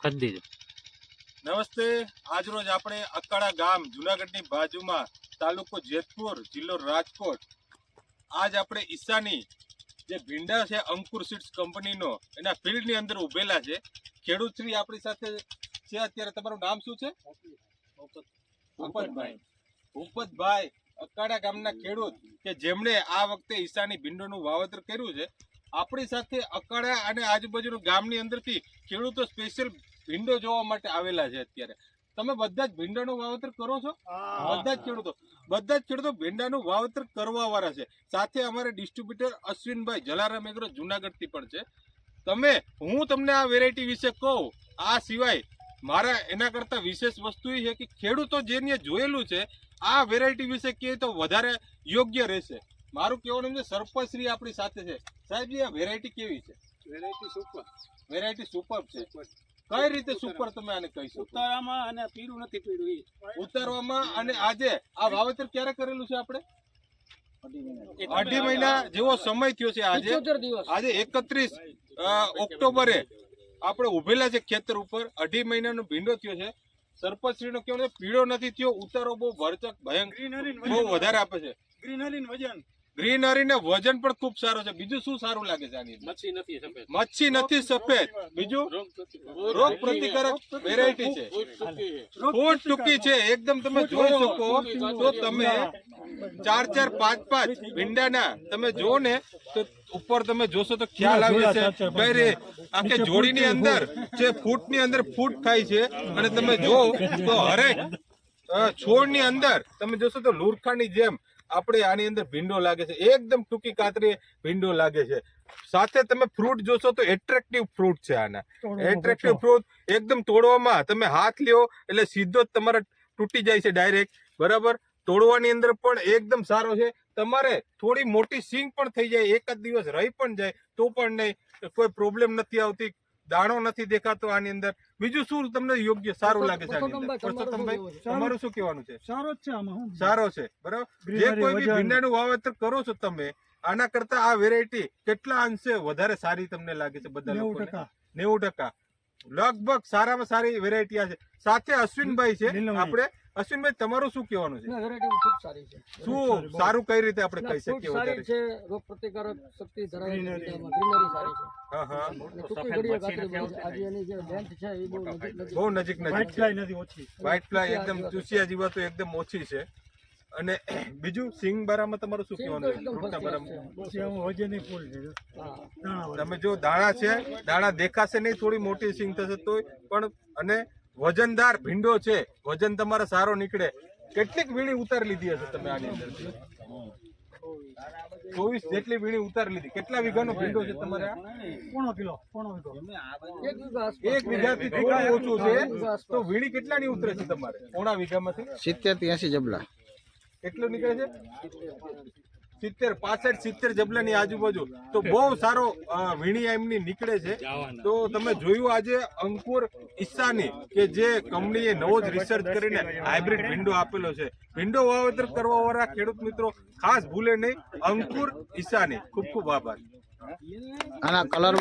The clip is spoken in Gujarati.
કરી દીધું। નમસ્તે, આજ રોજ આપણે અકાળા ગામ જુનાગઢની બાજુમાં તાલુકો જેતપુર જિલ્લો રાજકોટ આજ આપણે ઈશાની જે ભીંડા છે અંકુર સીડ્સ કંપનીનો એના ફિલ્ડની અંદર ઉભેલા છે। ખેડૂત શ્રી આપણી સાથે છે। અત્યારે તમારું નામ શું છે? ભૂપતભાઈ અકાળા ગામના ખેડૂત કે જેમણે આ વખતે ઈશાની ભીંડોનું વાવેતર કર્યું છે। આપણી સાથે અકાળા અને આજુબાજુના ગામની અંદરથી ખેડૂતો સ્પેશિયલ ભીંડો જોવા માટે આવેલા છે। અત્યારે તમે બધા જ ભીંડાનું વાવેતર કરો છો? બધા જ ખેડૂતો ભીંડાનું વાવેતર કરવા વાળા છે। સાથે અમારે ડિસ્ટ્રીબ્યુટર અશ્વિનભાઈ જલારામ એગ્રો જુનાગઢથી પણ છે। હું તમને આ વેરાયટી વિશે કહું, આ સિવાય મારા એના કરતા વિશેષ વસ્તુ એ છે કે ખેડૂતો જેને જોયેલું છે આ વેરાયટી વિશે કહે તો વધારે યોગ્ય રહેશે। મારું કહેવાનું છે સરપંચ શ્રી આપણી સાથે છે। સાહેબ, આ વેરાયટી કેવી છે? વેરાયટી સુપર છે। કઈ રીતે સુપર તમે આને કહી શકો? ઉતારવામાં અને પીળું નથી પીળું ઉતારવામાં અને આજે આ વાવેતર ક્યારે કરેલું છે આપણે? 2.5 મહિના જેવો સમય થયો છે। આજે 31 ઓક્ટોબરે આપણે ઉભેલા છે ખેતર ઉપર। 2.5 મહિનાનો ભીંડો થયો છે। સરપંચ શ્રી નો કહેવાનો પીળો નથી થયો, ઉતારો બહુ ભરચક ભયંકર બહુ વધારે આપે છે। ગ્રીનરી ને વજન પણ ખૂબ સારો છે। બીજું શું સારું લાગે છે આની? મચ્છી નથી સફેદ। બીજું રોગ પ્રતિકારક વેરાયટી છે। ફૂટ ટૂંકી છે એકદમ। તમે જોઈ શકો તો તમે 4-4, 5-5 ભીંડાના તમે જો ને તો ઉપર તમે જોશો તો ખ્યાલ આવે છે કઈ રે આખે જોડીની અંદર જે ફૂટની અંદર ફૂટ થાય છે। અને તમે જો તો હરેક છોડની અંદર તમે જોશો તો લુરખાની જેમ આપણે આની અંદર ભીંડો લાગે છે। એકદમ ટૂંકી કાતરી ભીંડો લાગે છે। સાથે તમે ફ્રૂટ જોશો તો એટ્રેક્ટિવ ફ્રૂટ છે। આના એટ્રેક્ટિવ ફ્રૂટ એકદમ તોડવામાં તમે હાથ લ્યો એટલે સીધો જ તમારે તૂટી જાય છે ડાયરેક્ટ, બરાબર। તોડવાની અંદર પણ એકદમ સારો છે। તમારે થોડી મોટી સિંગ પણ થઈ જાય, એક જ દિવસ રહી પણ જાય તો પણ નહીં, કોઈ પ્રોબ્લેમ નથી આવતી, દાણો નથી દેખાતો આની અંદર। બીજું શું તમને યોગ્ય સારું લાગે છે આની અંદર? પરસોત્તમભાઈ, તમારું શું કહેવાનું છે? સારો છે, બરાબર। જે કોઈ બી ભીંડાનું વાવેતર કરો છો તમે, આના કરતા આ વેરાયટી કેટલા અંશે વધારે સારી તમને લાગે છે? બધા 90% લગભગ સારામાં સારી વેરાયટી આ છે। સાથે અશ્વિનભાઈ છે આપણે। અશ્વિનભાઈ, તમારું શું કહેવાનું છે? વેરાયટી ખૂબ સારી છે। શું સારું કઈ રીતે આપણે કહી શકીએ? સારી છે, રોગ પ્રતિકારક શક્તિ ધરાવે છે, ગ્રીનરી સારી છે। હા હા, ટૂંકી ઘડીએ કાતરી બને છે। આજે એની જે લેન્થ છે એ બહુ નજીક વ્હાઇટ ફ્લાય એકદમ ચૂસિયા જીવાતો એકદમ ઓછી છે। અને બીજું સિંગ બારામાં તમારું શું કહેવાનું છે? ફ્રૂટના બારામાં તમે જો દાણા છે, દાણા દેખાશે નહીં, થોડી મોટી સિંગ થશે તોય પણ, અને વજનદાર ભીંડો છે, વજન તમારે સારો નીકળે। કેટલીક વીણી ઉતારી લીધી હશે તમે આની અંદર? 24 જેટલી વીણી ઉતારી લીધી। કેટલા વીઘાનો ભીંડો છે તમારે? 1 કિલો 1 વીઘાથી થોડું ઓછું છે તો વીણી કેટલાની ઉતરે છે તમારે? 1/2 વીઘામાંથી 70 થી 80 જબલા કેટલું નીકળે છે? 65-70 જબલાની આજુબાજુ। તો બહુ સારો વીણી એમની નીકળે છે। તો તમે જોયું આજે અંકુર ઈશાની કે જે કંપનીએ નવો જ રિસર્ચ કરીને હાઇબ્રિડ ભીંડો આપેલો છે। ભીંડો વાવેતર કરવા વાળા ખેડૂત મિત્રો ખાસ ભૂલે નહીં, અંકુર ઈશાની। ખૂબ ખૂબ આભાર। આના કલર